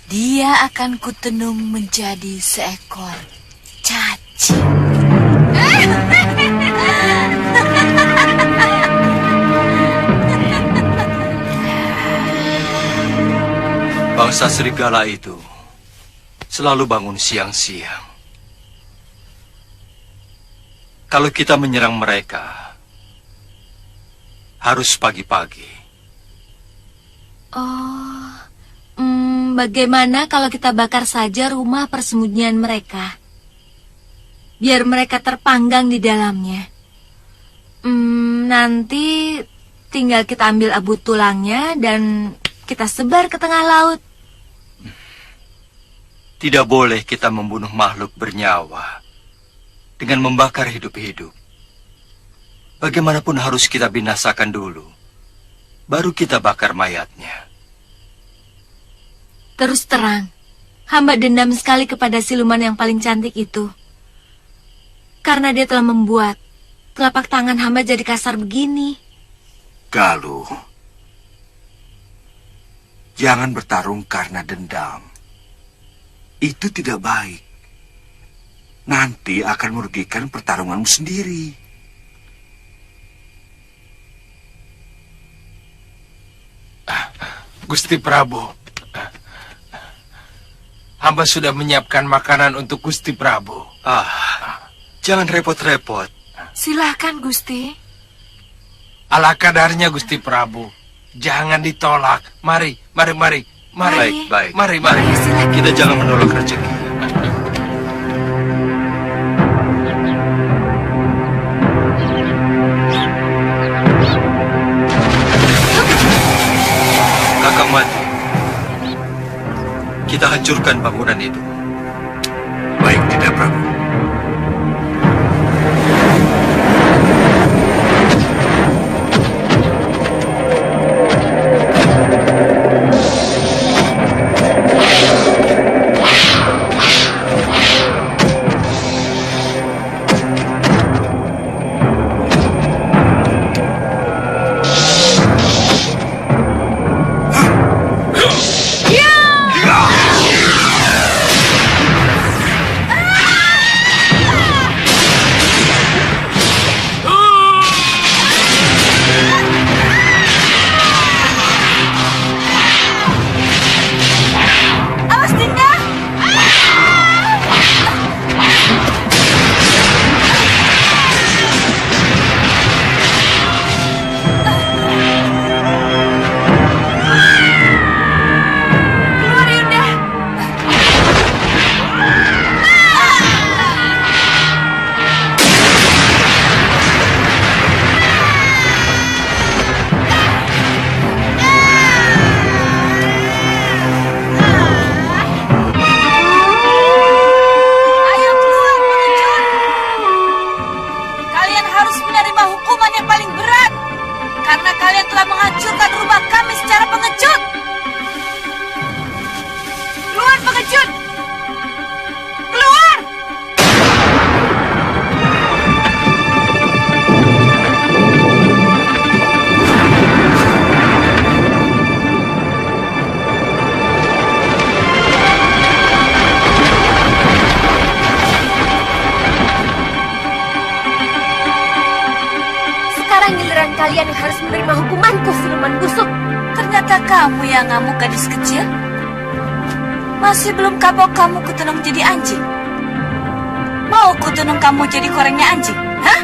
Speaker 15: dia akan kutenung menjadi seekor cacing.
Speaker 1: Bangsa serigala itu selalu bangun siang-siang. Kalau kita menyerang mereka, harus pagi-pagi.
Speaker 15: Oh, bagaimana kalau kita bakar saja rumah persembunyian mereka? Biar mereka terpanggang di dalamnya. Nanti tinggal kita ambil abu tulangnya dan kita sebar ke tengah laut.
Speaker 1: Tidak boleh kita membunuh makhluk bernyawa dengan membakar hidup-hidup. Bagaimanapun harus kita binasakan dulu, baru kita bakar mayatnya.
Speaker 15: Terus terang, hamba dendam sekali kepada siluman yang paling cantik itu. Karena dia telah membuat telapak tangan hamba jadi kasar begini.
Speaker 9: Galuh, jangan bertarung karena dendam. Itu tidak baik. Nanti akan merugikan pertarunganmu sendiri.
Speaker 10: Gusti Prabu, hamba sudah menyiapkan makanan untuk Gusti Prabu.
Speaker 1: Jangan repot-repot.
Speaker 7: Silahkan, Gusti.
Speaker 10: Ala kadarnya, Gusti Prabu. Jangan ditolak. Mari.
Speaker 1: Baik.
Speaker 10: Mari.
Speaker 1: Kita jangan menolak rezeki. Kakang Mati, kita hancurkan bangunan itu.
Speaker 9: Baik, tidak Prabu.
Speaker 15: Kalian yang harus menerima hukumanku, siluman busuk. Ternyata kamu yang ngamuk, gadis kecil. Masih belum kapok kamu kutenung jadi anjing? Mau kutenung kamu jadi korengnya anjing? Hah?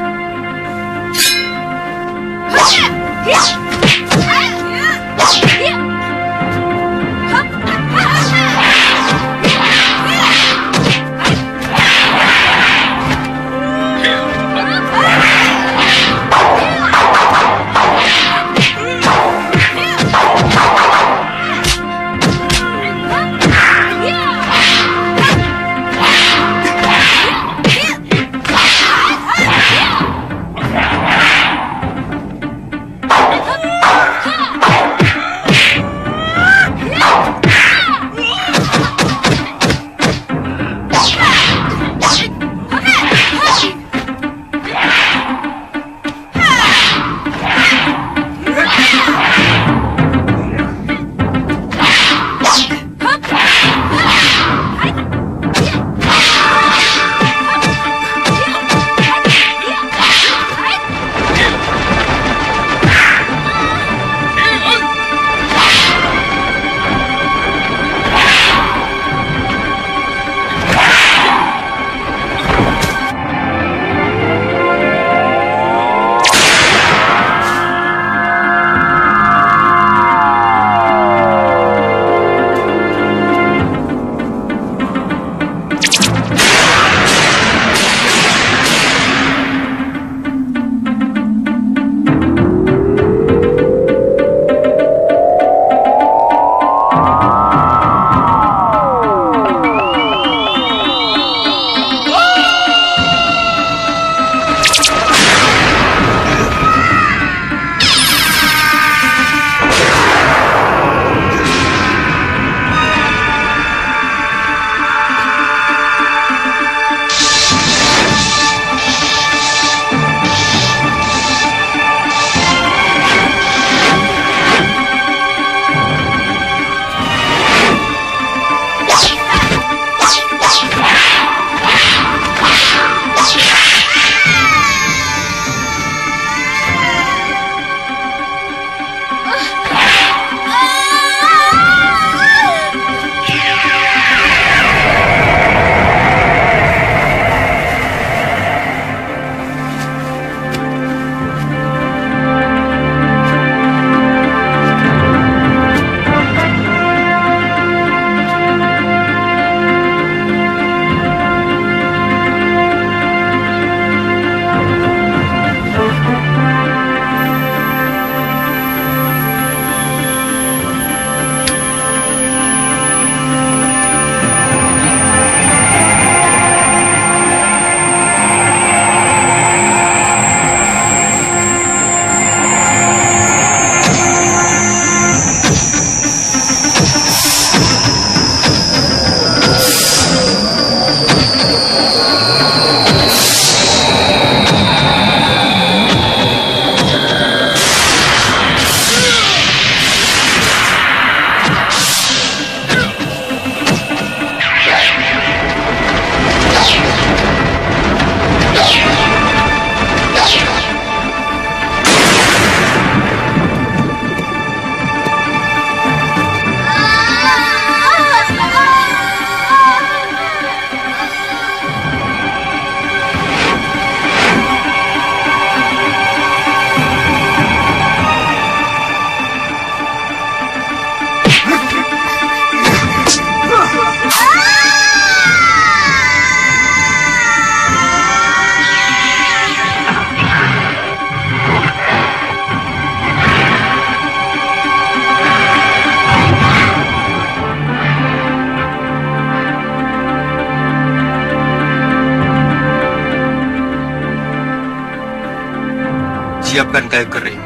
Speaker 1: siapkan kayu kering.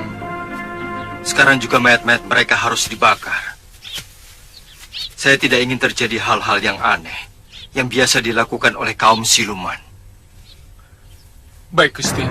Speaker 1: Sekarang juga mayat-mayat mereka harus dibakar. Saya tidak ingin terjadi hal-hal yang aneh yang biasa dilakukan oleh kaum siluman.
Speaker 3: Baik, Gusti.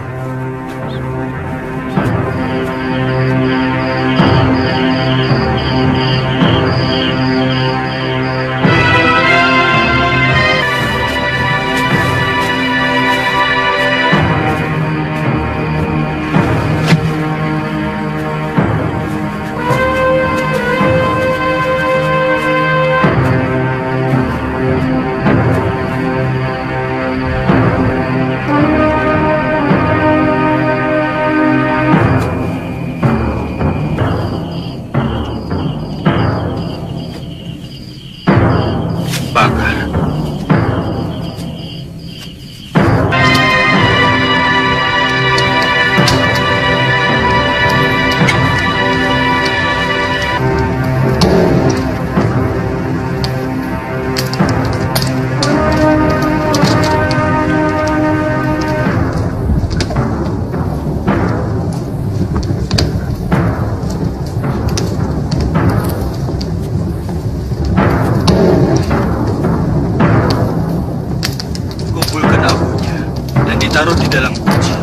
Speaker 1: Ditaruh di dalam kunci.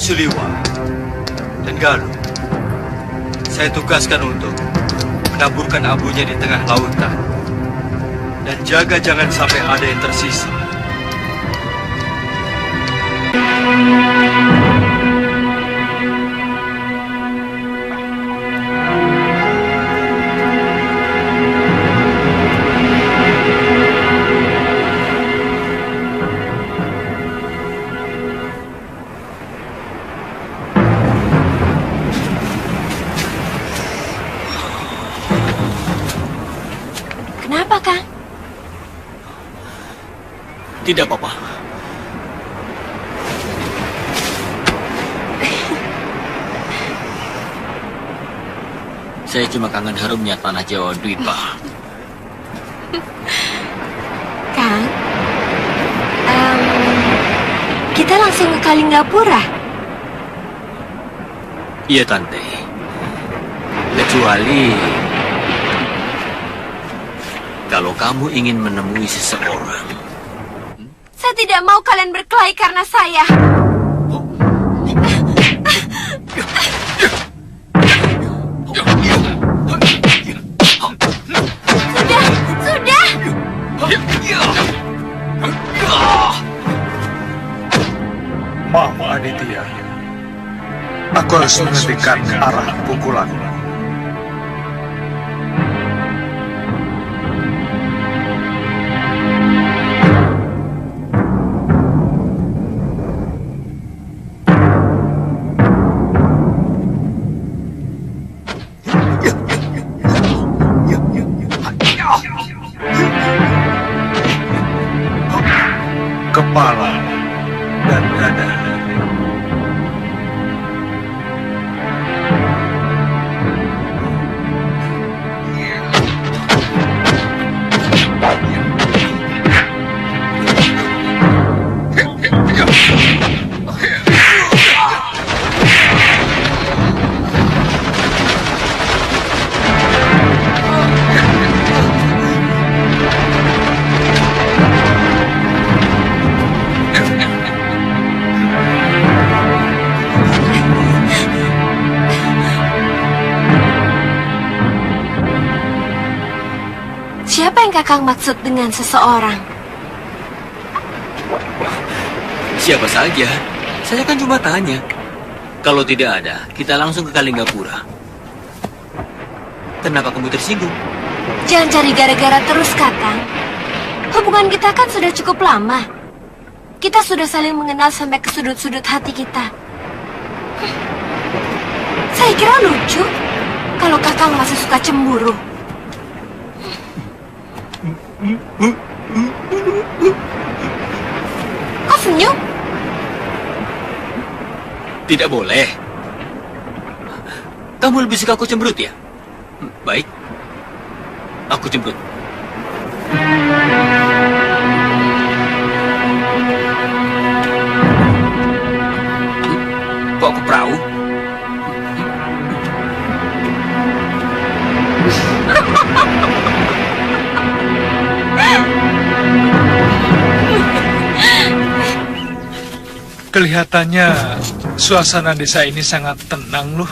Speaker 1: Suliwa dan Galuh, saya tugaskan untuk menaburkan abunya di tengah lautan dan jaga jangan sampai ada yang tersisa.
Speaker 15: Kenapa, Kang?
Speaker 16: Tidak apa-apa. Saya cuma kangen harumnya tanah Jawa Dwipa.
Speaker 15: Kang, kita langsung ke Kalinggapura.
Speaker 16: Iya, Tante. Kecuali kalau kamu ingin menemui seseorang.
Speaker 15: Saya tidak mau kalian berkelahi karena saya. Sudah.
Speaker 3: Maaf, Aditya. Aku harus menghentikan arah pukulan. Kepala dan dada.
Speaker 15: Siapa yang Kakang maksud dengan seseorang?
Speaker 16: Siapa saja? Saya kan cuma tanya. Kalau tidak ada, kita langsung ke Kalinggapura. Kenapa kamu tersinggung?
Speaker 15: Jangan cari gara-gara terus, Kakang. Hubungan kita kan sudah cukup lama. Kita sudah saling mengenal sampai ke sudut-sudut hati kita. Saya kira lucu kalau Kakang masih suka cemburu. Kok senyum?
Speaker 16: Tidak boleh. Kamu lebih suka aku cemberut ya? Baik. Aku cemberut. Kok
Speaker 3: Kelihatannya suasana desa ini sangat tenang loh.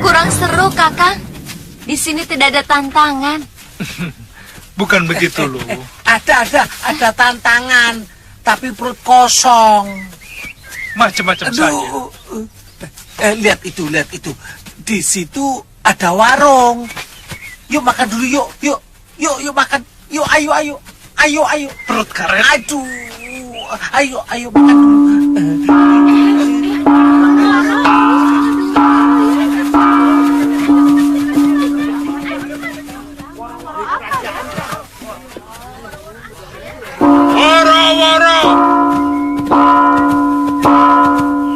Speaker 15: Kurang seru, Kakang. Di sini tidak ada tantangan.
Speaker 3: Bukan begitu loh.
Speaker 6: Ada tantangan, tapi perut kosong.
Speaker 3: Macam-macam saja.
Speaker 6: Lihat itu. Di situ ada warung. Yuk makan dulu, yuk makan. Yuk, ayo.
Speaker 3: Perut karet.
Speaker 6: Aduh, ayo makan dulu.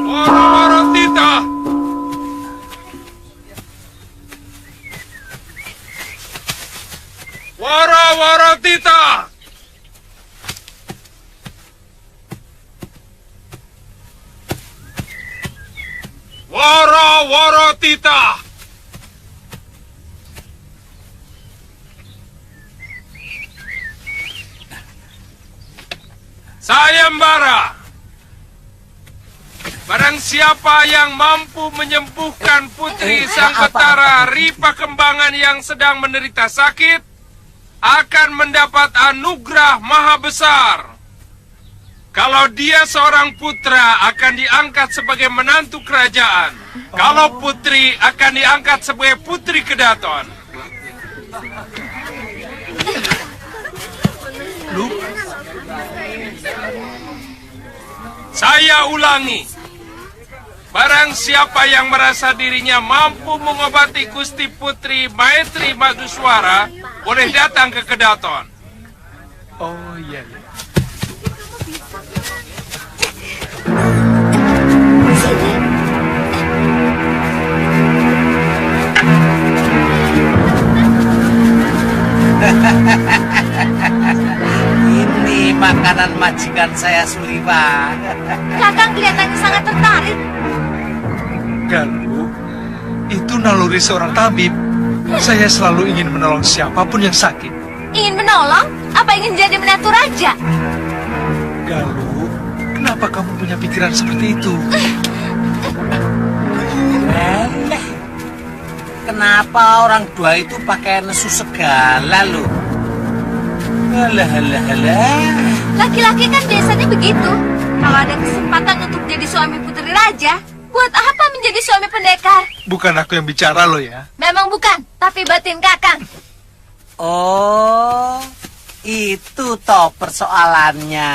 Speaker 10: Woro Tita. Woro Tita. Woro Tita. Sayembara. Barang siapa yang mampu menyembuhkan putri sang petara Ripa Kembangan yang sedang menderita sakit akan mendapat anugerah maha besar. Kalau dia seorang putra akan diangkat sebagai menantu kerajaan. Kalau putri akan diangkat sebagai putri kedaton. Saya ulangi. Barang siapa yang merasa dirinya mampu mengobati Gusti Putri Maitri Maduswara, boleh datang ke Kedaton.
Speaker 3: Oh iya.
Speaker 6: Ini makanan majikan saya Suriwa.
Speaker 15: Kakang kelihatannya sangat tertarik.
Speaker 3: Galuh, itu naluri seorang tabib. Saya selalu ingin menolong siapapun yang sakit.
Speaker 15: Ingin menolong? Apa ingin jadi menantu raja?
Speaker 3: Galuh, kenapa kamu punya pikiran seperti itu?
Speaker 6: Kenapa orang tua itu pakai nesu segala loh? Halah.
Speaker 15: Laki-laki kan biasanya begitu. Kalau ada kesempatan untuk jadi suami putri raja, buat apa menjadi suami pendekar?
Speaker 3: Bukan aku yang bicara loh ya.
Speaker 15: Memang bukan, tapi batin Kakang.
Speaker 6: Oh, itu toh persoalannya.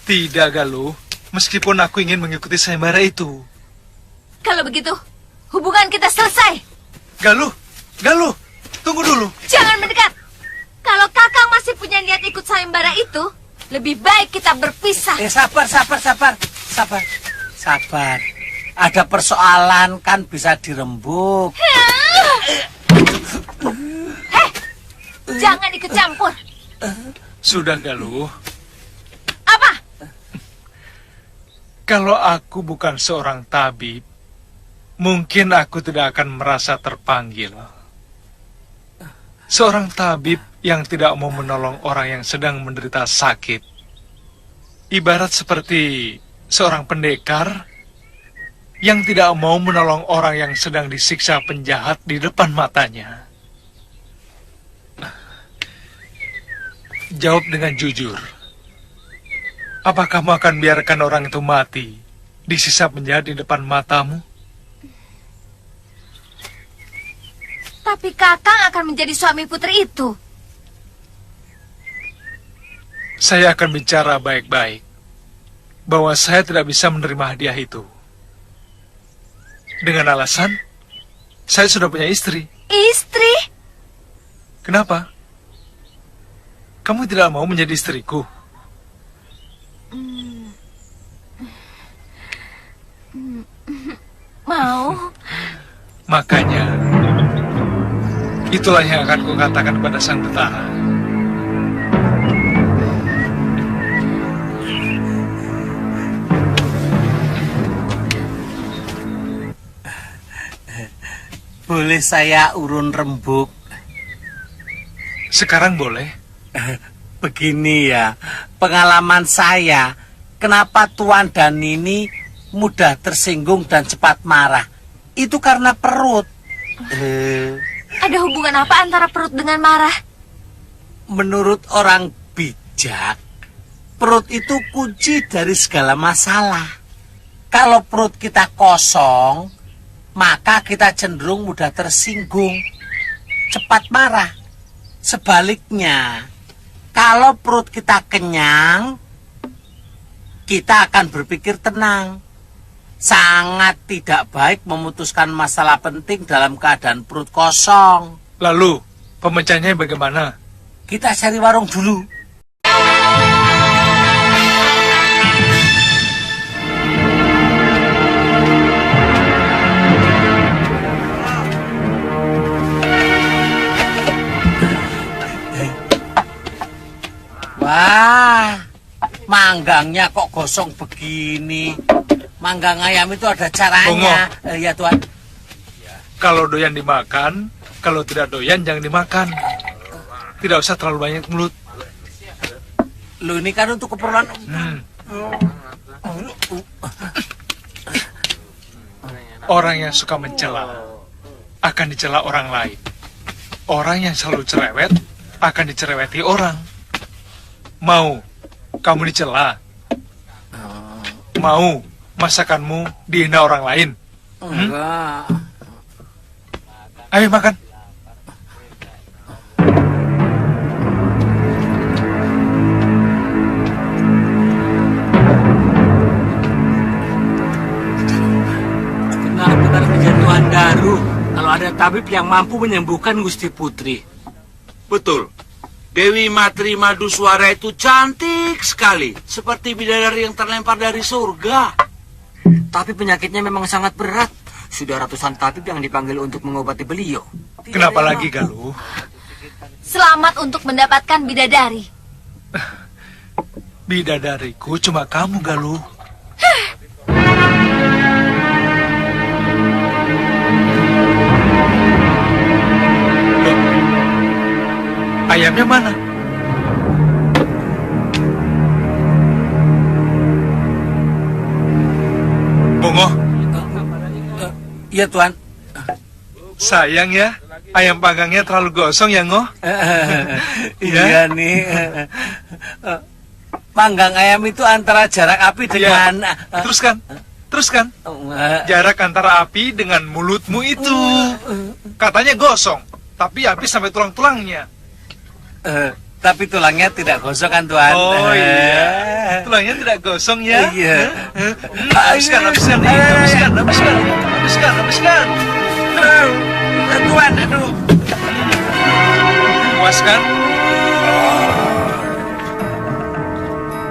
Speaker 3: Tidak, Galuh. Meskipun aku ingin mengikuti sayembara itu.
Speaker 15: Kalau begitu, hubungan kita selesai.
Speaker 3: Galuh, tunggu dulu.
Speaker 15: Jangan mendekat. Kalau Kakang masih punya niat ikut sayembara itu, lebih baik kita berpisah.
Speaker 6: Sabar. Ada persoalan kan bisa dirembuk.
Speaker 15: Jangan ikut campur.
Speaker 3: Sudah, Galuh.
Speaker 15: Apa?
Speaker 3: Kalau aku bukan seorang tabib, mungkin aku tidak akan merasa terpanggil. Seorang tabib yang tidak mau menolong orang yang sedang menderita sakit, ibarat seperti seorang pendekar yang tidak mau menolong orang yang sedang disiksa penjahat di depan matanya. Jawab dengan jujur. Apa kamu akan biarkan orang itu mati disiksa penjahat di depan matamu?
Speaker 15: Tapi Kakang akan menjadi suami putri itu.
Speaker 3: Saya akan bicara baik-baik bahwa saya tidak bisa menerima hadiah itu. Dengan alasan, saya sudah punya istri.
Speaker 15: Istri?
Speaker 3: Kenapa? Kamu tidak mau menjadi istriku?
Speaker 15: Mau.
Speaker 3: Makanya, itulah yang akan kukatakan kepada sang betara.
Speaker 6: Boleh saya urun rembuk?
Speaker 3: Sekarang boleh?
Speaker 6: Begini ya, pengalaman saya, kenapa Tuan dan Nini mudah tersinggung dan cepat marah? Itu karena perut.
Speaker 15: Ada hubungan apa antara perut dengan marah?
Speaker 6: Menurut orang bijak, perut itu kunci dari segala masalah. Kalau perut kita kosong, maka kita cenderung mudah tersinggung, cepat marah. Sebaliknya, kalau perut kita kenyang, kita akan berpikir tenang. Sangat tidak baik memutuskan masalah penting dalam keadaan perut kosong.
Speaker 3: Lalu, pemecahnya bagaimana?
Speaker 6: Kita cari warung dulu. Wah, manggangnya kok gosong begini. Manggang ayam itu ada caranya. Ya Tuan.
Speaker 3: Kalau doyan dimakan, kalau tidak doyan jangan dimakan. Tidak usah terlalu banyak mulut.
Speaker 6: Lu ini kan untuk keperluan.
Speaker 3: Orang yang suka mencela akan dicela orang lain. Orang yang selalu cerewet akan dicereweti orang. Mau kamu dicela? Mau masakanmu dihina orang lain?
Speaker 6: Enggak.
Speaker 3: Ayo makan.
Speaker 16: Benar-benar kejatuhan daru kalau ada tabib yang mampu menyembuhkan Gusti Putri.
Speaker 14: Betul. Dewi Matri Maduswara itu cantik sekali, seperti bidadari yang terlempar dari surga.
Speaker 12: Tapi penyakitnya memang sangat berat. Sudah ratusan tabib yang dipanggil untuk mengobati beliau.
Speaker 3: Kenapa lagi, Galuh?
Speaker 15: Selamat untuk mendapatkan bidadari.
Speaker 3: Bidadariku cuma kamu, Galuh. Loh, ayamnya mana? Bongo.
Speaker 6: Iya, Tuan.
Speaker 3: Sayang ya, ayam panggangnya terlalu gosong ya, Ngoh?
Speaker 6: Iya nih. Panggang ayam itu antara jarak api dengan...
Speaker 3: Teruskan. Jarak antara api dengan mulutmu itu. Katanya gosong, tapi api sampai tulang-tulangnya.
Speaker 6: Tapi tulangnya tidak gosong kan, Tuan?
Speaker 3: Oh iya, tulangnya tidak gosong ya?
Speaker 6: Iya.
Speaker 3: Habiskan.
Speaker 6: Tuan, aduh.
Speaker 3: Puas kan?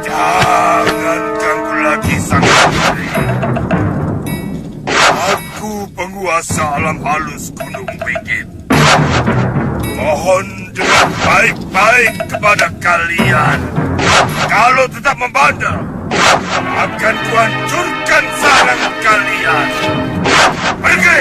Speaker 17: Jangan ganggu lagi sang putri. Aku penguasa alam halus Gunung Wingit. Mohon dengan baik-baik kepada kalian. Kalau tetap membandel, akan kuhancurkan sarang kalian. Pergi!